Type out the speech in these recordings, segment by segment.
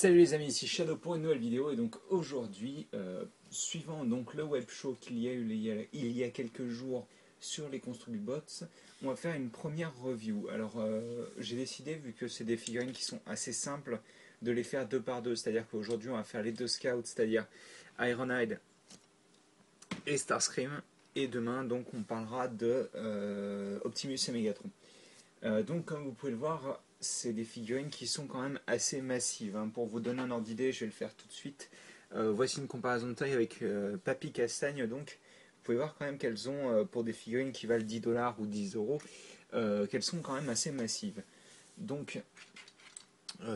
Salut les amis, ici Shadow pour une nouvelle vidéo et donc aujourd'hui, suivant donc le web show qu'il y a eu il y a quelques jours sur les Constructbots, on va faire une première review. Alors j'ai décidé, vu que c'est des figurines qui sont assez simples, de les faire deux par deux, c'est-à-dire qu'aujourd'hui on va faire les deux scouts, c'est-à-dire Ironhide et Starscream, et demain donc on parlera de Optimus et Megatron. Donc comme vous pouvez le voir, c'est des figurines qui sont quand même assez massives, hein. Pour vous donner un ordre d'idée, je vais le faire tout de suite. Voici une comparaison de taille avec Papy Castagne. Donc vous pouvez voir quand même qu'elles ont, pour des figurines qui valent 10 dollars ou 10 euros, qu'elles sont quand même assez massives. Donc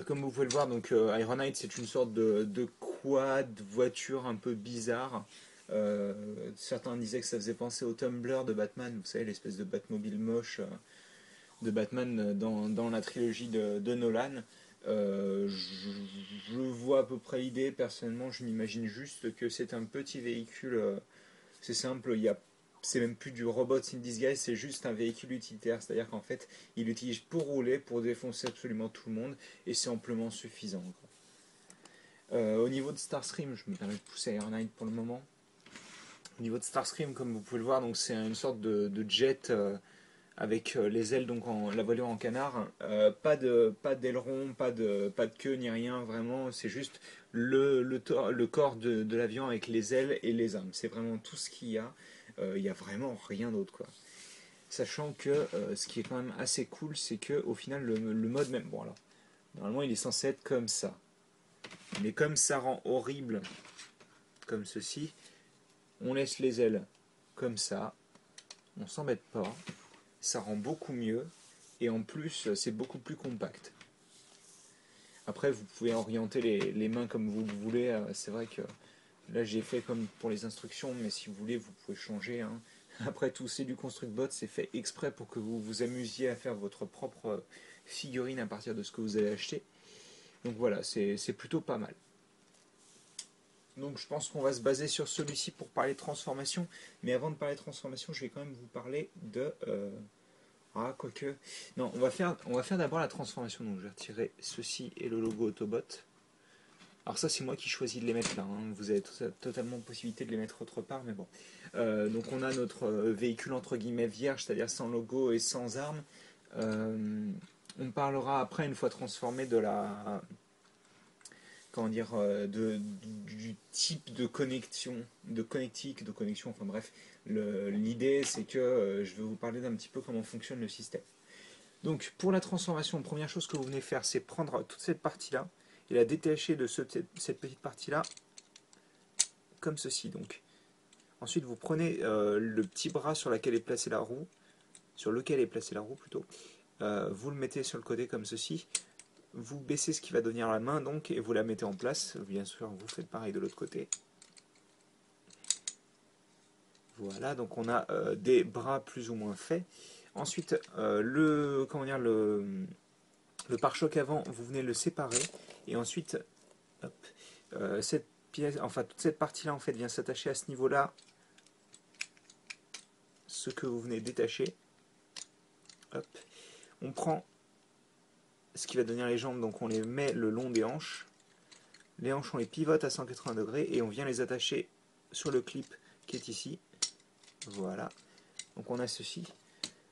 comme vous pouvez le voir, donc, Ironhide c'est une sorte de quad voiture un peu bizarre. Certains disaient que ça faisait penser au Tumbler de Batman, vous savez, l'espèce de Batmobile moche de Batman dans la trilogie de Nolan. Je vois à peu près l'idée, personnellement je m'imagine juste que c'est un petit véhicule, c'est simple, c'est même plus du robot in disguise, c'est juste un véhicule utilitaire, c'est-à-dire qu'en fait il l'utilise pour rouler, pour défoncer absolument tout le monde, et c'est amplement suffisant. Au niveau de Starscream, je me permets de pousser Ironhide pour le moment. Au niveau de Starscream, comme vous pouvez le voir, donc c'est une sorte de jet avec les ailes, donc la voilure en canard. Pas d'aileron, pas de queue ni rien, vraiment, c'est juste le corps de l'avion avec les ailes et les armes. C'est vraiment tout ce qu'il y a. Il n'y a vraiment rien d'autre, quoi. Sachant que ce qui est quand même assez cool, c'est que au final, le mode même. Bon, alors, normalement, il est censé être comme ça. Mais comme ça rend horrible, comme ceci, on laisse les ailes comme ça. On s'embête pas. Ça rend beaucoup mieux. Et en plus, c'est beaucoup plus compact. Après, vous pouvez orienter les mains comme vous le voulez. C'est vrai que là, j'ai fait comme pour les instructions, mais si vous voulez, vous pouvez changer, hein. Après tout, c'est du ConstructBot, c'est fait exprès pour que vous vous amusiez à faire votre propre figurine à partir de ce que vous allez acheter. Donc voilà, c'est plutôt pas mal. Donc je pense qu'on va se baser sur celui-ci pour parler de transformation. Mais avant de parler de transformation, je vais quand même vous parler de... Ah, quoique... Non, on va faire d'abord la transformation. Donc je vais retirer ceci et le logo Autobot. Alors ça, c'est moi qui choisis de les mettre là, hein. Vous avez totalement possibilité de les mettre autre part, mais bon. Donc on a notre véhicule entre guillemets vierge, c'est-à-dire sans logo et sans armes. On parlera après, une fois transformé, de la... Comment dire, du type de connexion, de connectique, de connexion, enfin bref. L'idée, c'est que je vais vous parler d'un petit peu comment fonctionne le système. Donc pour la transformation, première chose que vous venez faire, c'est prendre toute cette partie-là et la détacher de cette petite partie-là, comme ceci. Donc ensuite, vous prenez le petit bras sur lequel est placée la roue, plutôt. Vous le mettez sur le côté comme ceci. Vous baissez ce qui va devenir la main donc et vous la mettez en place. Bien sûr, vous faites pareil de l'autre côté. Voilà, donc on a des bras plus ou moins faits. Ensuite, le pare-choc avant, vous venez le séparer et ensuite, hop, cette pièce, enfin toute cette partie-là en fait vient s'attacher à ce niveau-là, ce que vous venez détacher. Hop. On prend ce qui va devenir les jambes, donc on les met le long des hanches. Les hanches, on les pivote à 180 degrés et on vient les attacher sur le clip qui est ici. Voilà. Donc on a ceci.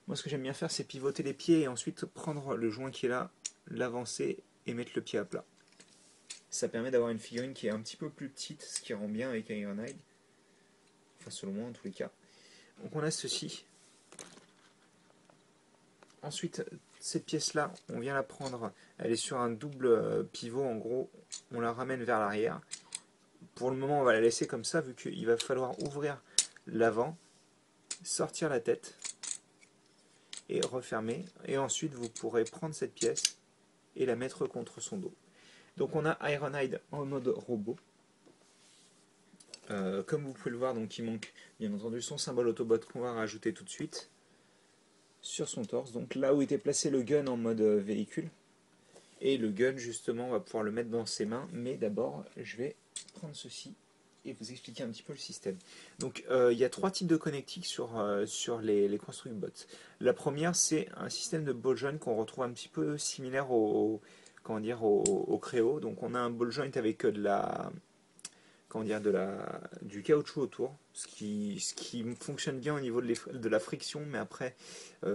Moi, ce que j'aime bien faire, c'est pivoter les pieds et ensuite prendre le joint qui est là, l'avancer et mettre le pied à plat. Ça permet d'avoir une figurine qui est un petit peu plus petite, ce qui rend bien avec Ironhide. Enfin, selon moi, en tous les cas. Donc on a ceci. Ensuite, cette pièce-là, on vient la prendre, elle est sur un double pivot en gros, on la ramène vers l'arrière. Pour le moment, on va la laisser comme ça, vu qu'il va falloir ouvrir l'avant, sortir la tête et refermer. Et ensuite, vous pourrez prendre cette pièce et la mettre contre son dos. Donc on a Ironhide en mode robot. Comme vous pouvez le voir, donc il manque bien entendu son symbole Autobot qu'on va rajouter tout de suite sur son torse, donc là où était placé le gun en mode véhicule. Et le gun, justement, on va pouvoir le mettre dans ses mains. Mais d'abord, je vais prendre ceci et vous expliquer un petit peu le système. Donc, il y a trois types de connectiques sur les ConstructBots. La première, c'est un système de ball joint qu'on retrouve un petit peu similaire comment dire, au Créo. Donc on a un ball joint avec de la, comment dire, du caoutchouc autour, ce qui fonctionne bien au niveau de la friction, mais après,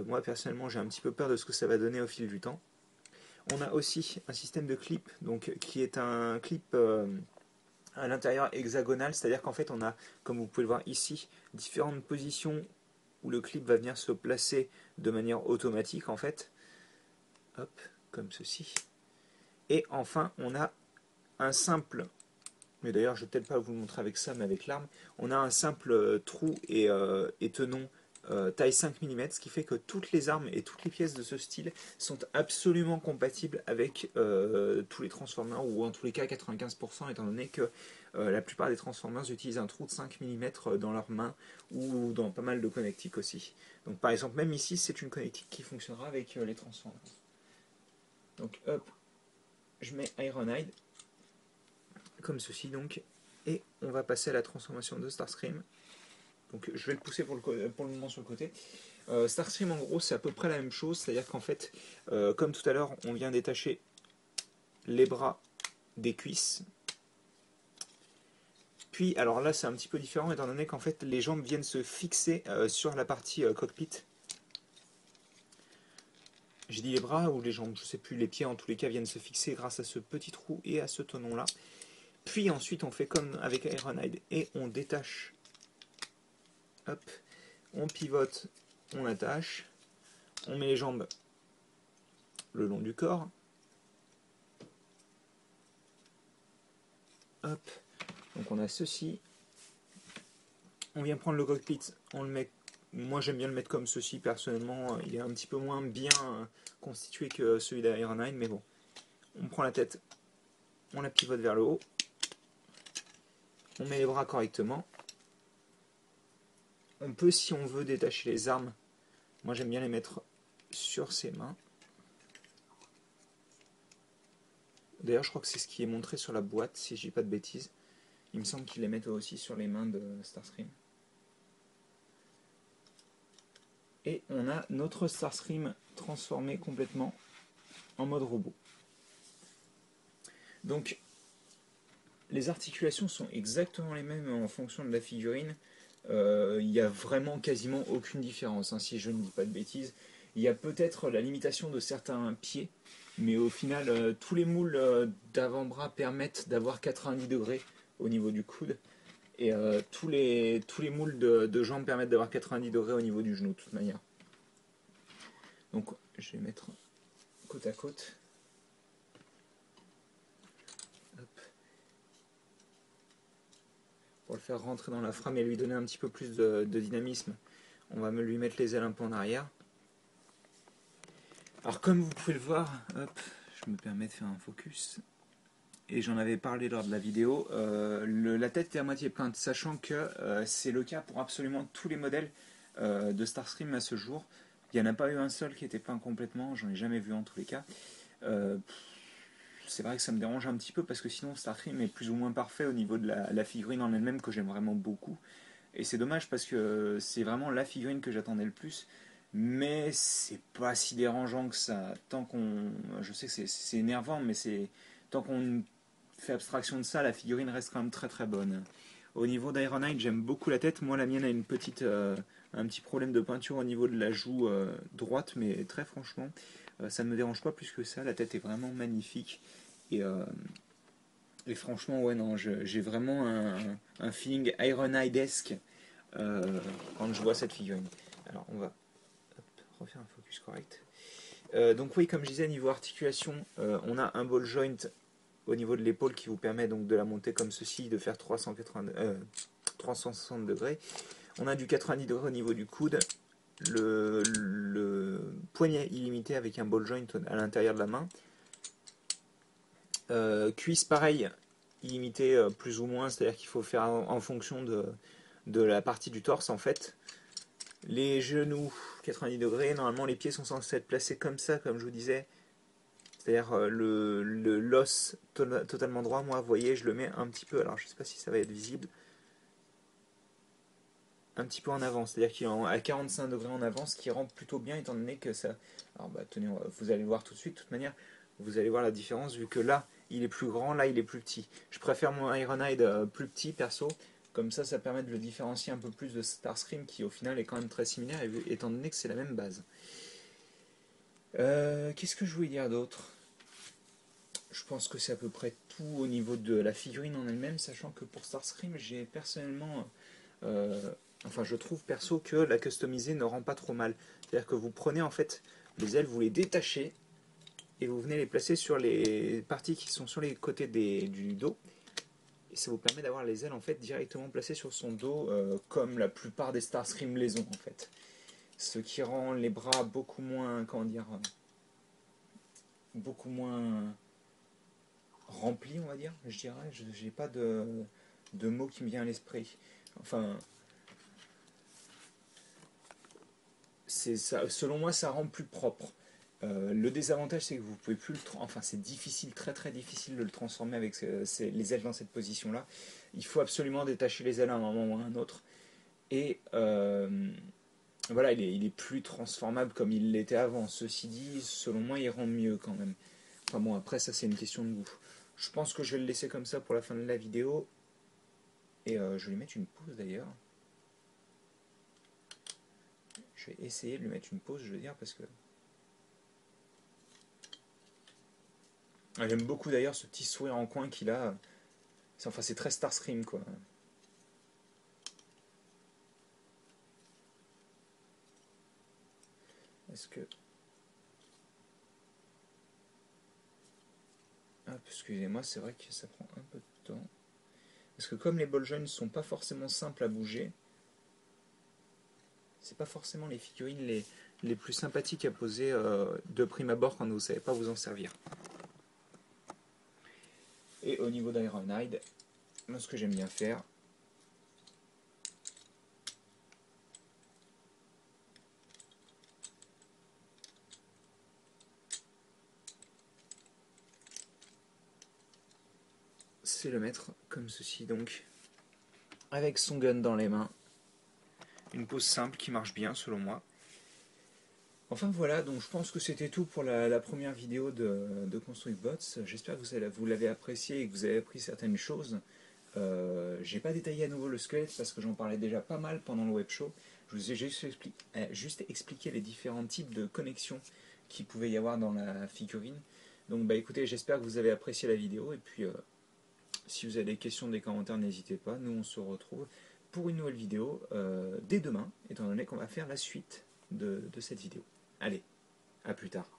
moi personnellement, j'ai un petit peu peur de ce que ça va donner au fil du temps. On a aussi un système de clip, donc qui est un clip à l'intérieur hexagonal, c'est-à-dire qu'en fait on a, comme vous pouvez le voir ici, différentes positions où le clip va venir se placer de manière automatique en fait. Hop, comme ceci. Et enfin on a un simple, mais d'ailleurs je vais peut-être pas vous le montrer avec ça, mais avec l'arme, on a un simple trou et tenon taille 5 mm, ce qui fait que toutes les armes et toutes les pièces de ce style sont absolument compatibles avec tous les Transformers, ou en tous les cas 95%, étant donné que la plupart des Transformers utilisent un trou de 5 mm dans leurs mains, ou dans pas mal de connectiques aussi. Donc par exemple, même ici, c'est une connectique qui fonctionnera avec les Transformers. Donc hop, je mets Ironhide, comme ceci donc, et on va passer à la transformation de Starscream. Donc je vais le pousser pour le moment sur le côté. Starscream en gros c'est à peu près la même chose, c'est à dire qu'en fait comme tout à l'heure on vient détacher les bras des cuisses, puis alors là c'est un petit peu différent étant donné qu'en fait les jambes viennent se fixer sur la partie cockpit. J'ai dit les bras ou les jambes, je sais plus, les pieds en tous les cas viennent se fixer grâce à ce petit trou et à ce tenon là. Puis ensuite on fait comme avec Ironhide et on détache. Hop, on pivote, on attache, on met les jambes le long du corps. Hop, donc on a ceci. On vient prendre le cockpit, on le met. Moi j'aime bien le mettre comme ceci personnellement. Il est un petit peu moins bien constitué que celui d'Ironhide, mais bon. On prend la tête, on la pivote vers le haut. On met les bras correctement. On peut, si on veut, détacher les armes. Moi j'aime bien les mettre sur ses mains. D'ailleurs je crois que c'est ce qui est montré sur la boîte, si je dis pas de bêtises. Il me semble qu'ils les mettent aussi sur les mains de Starscream. Et on a notre Starscream transformé complètement en mode robot. Donc les articulations sont exactement les mêmes en fonction de la figurine. Il n'y a vraiment quasiment aucune différence, hein, si je ne dis pas de bêtises. Il y a peut-être la limitation de certains pieds, mais au final, tous les moules d'avant-bras permettent d'avoir 90 degrés au niveau du coude, et tous les moules de jambes permettent d'avoir 90 degrés au niveau du genou, de toute manière. Donc, je vais mettre côte à côte. Hop. Pour le faire rentrer dans la frame et lui donner un petit peu plus de dynamisme, on va lui mettre les ailes un peu en arrière. Alors comme vous pouvez le voir, hop, je me permets de faire un focus, et j'en avais parlé lors de la vidéo, la tête est à moitié peinte, sachant que c'est le cas pour absolument tous les modèles de Starscream à ce jour. Il n'y en a pas eu un seul qui était peint complètement, j'en ai jamais vu en tous les cas. C'est vrai que ça me dérange un petit peu parce que sinon Starscream est plus ou moins parfait au niveau de la figurine en elle-même, que j'aime vraiment beaucoup. Et c'est dommage parce que c'est vraiment la figurine que j'attendais le plus. Mais c'est pas si dérangeant que ça. Tant qu'on. Je sais que c'est énervant, mais c'est. Tant qu'on fait abstraction de ça, la figurine reste quand même très très bonne. Au niveau d'Ironhide, j'aime beaucoup la tête. Moi, la mienne a un petit problème de peinture au niveau de la joue droite, mais très franchement, ça ne me dérange pas plus que ça. La tête est vraiment magnifique. Et, euh, et franchement, ouais, non, j'ai vraiment un feeling Ironhide-esque quand je vois cette figurine. Alors, on va refaire un focus correct. Donc oui, comme je disais, niveau articulation, on a un ball joint au niveau de l'épaule qui vous permet donc de la monter comme ceci, de faire 360 degrés. On a du 90 degrés au niveau du coude, le poignet illimité avec un ball joint à l'intérieur de la main. Cuisse pareil, illimité plus ou moins, c'est-à-dire qu'il faut faire en fonction de la partie du torse en fait. Les genoux 90 degrés, normalement les pieds sont censés être placés comme ça, comme je vous disais, c'est-à-dire l'os totalement droit. Moi, vous voyez, je le mets un petit peu, alors je ne sais pas si ça va être visible, un petit peu en avant, c'est-à-dire qu'il est à 45 degrés en avant, ce qui rend plutôt bien étant donné que ça... Alors bah tenez, vous allez le voir tout de suite, de toute manière, vous allez voir la différence vu que là il est plus grand, là il est plus petit. Je préfère mon Ironhide plus petit perso, comme ça permet de le différencier un peu plus de Starscream qui au final est quand même très similaire étant donné que c'est la même base. Qu'est-ce que je voulais dire d'autre? Je pense que c'est à peu près tout au niveau de la figurine en elle-même, sachant que pour Starscream, j'ai personnellement, enfin je trouve perso que la customiser ne rend pas trop mal. C'est-à-dire que vous prenez en fait les ailes, vous les détachez et vous venez les placer sur les parties qui sont sur les côtés du dos. Et ça vous permet d'avoir les ailes en fait directement placées sur son dos, comme la plupart des Starscream les ont en fait. Ce qui rend les bras beaucoup moins, comment dire, beaucoup moins rempli, on va dire, je dirais. Je n'ai pas de mot qui me vient à l'esprit. Enfin, c'est ça, selon moi, ça rend plus propre. Le désavantage, c'est que vous pouvez plus enfin, c'est difficile, très très difficile de le transformer avec les ailes dans cette position-là. Il faut absolument détacher les ailes à un moment ou à un autre. Et voilà, il est plus transformable comme il l'était avant. Ceci dit, selon moi, il rend mieux quand même. Enfin bon, après, ça c'est une question de goût. Je pense que je vais le laisser comme ça pour la fin de la vidéo. Et je vais lui mettre une pause d'ailleurs. Je vais essayer de lui mettre une pause, je veux dire, parce que... J'aime beaucoup d'ailleurs ce petit sourire en coin qu'il a. Enfin, c'est très Starscream, quoi. Est-ce que... Ah, excusez-moi, c'est vrai que ça prend un peu de temps. Parce que comme les ball joints ne sont pas forcément simples à bouger, c'est pas forcément les figurines les plus sympathiques à poser de prime abord quand vous ne savez pas vous en servir. Et au niveau d'Ironhide, moi ce que j'aime bien faire, c'est le mettre comme ceci, donc avec son gun dans les mains. Une pose simple qui marche bien selon moi. Enfin voilà, donc je pense que c'était tout pour la première vidéo de ConstructBots. J'espère que vous l'avez apprécié et que vous avez appris certaines choses. J'ai pas détaillé à nouveau le squelette parce que j'en parlais déjà pas mal pendant le web show. Je vous ai juste expliqué les différents types de connexions qu'il pouvait y avoir dans la figurine. Donc bah écoutez, j'espère que vous avez apprécié la vidéo et puis si vous avez des questions, des commentaires, n'hésitez pas. Nous on se retrouve pour une nouvelle vidéo dès demain, étant donné qu'on va faire la suite de cette vidéo. Allez, à plus tard.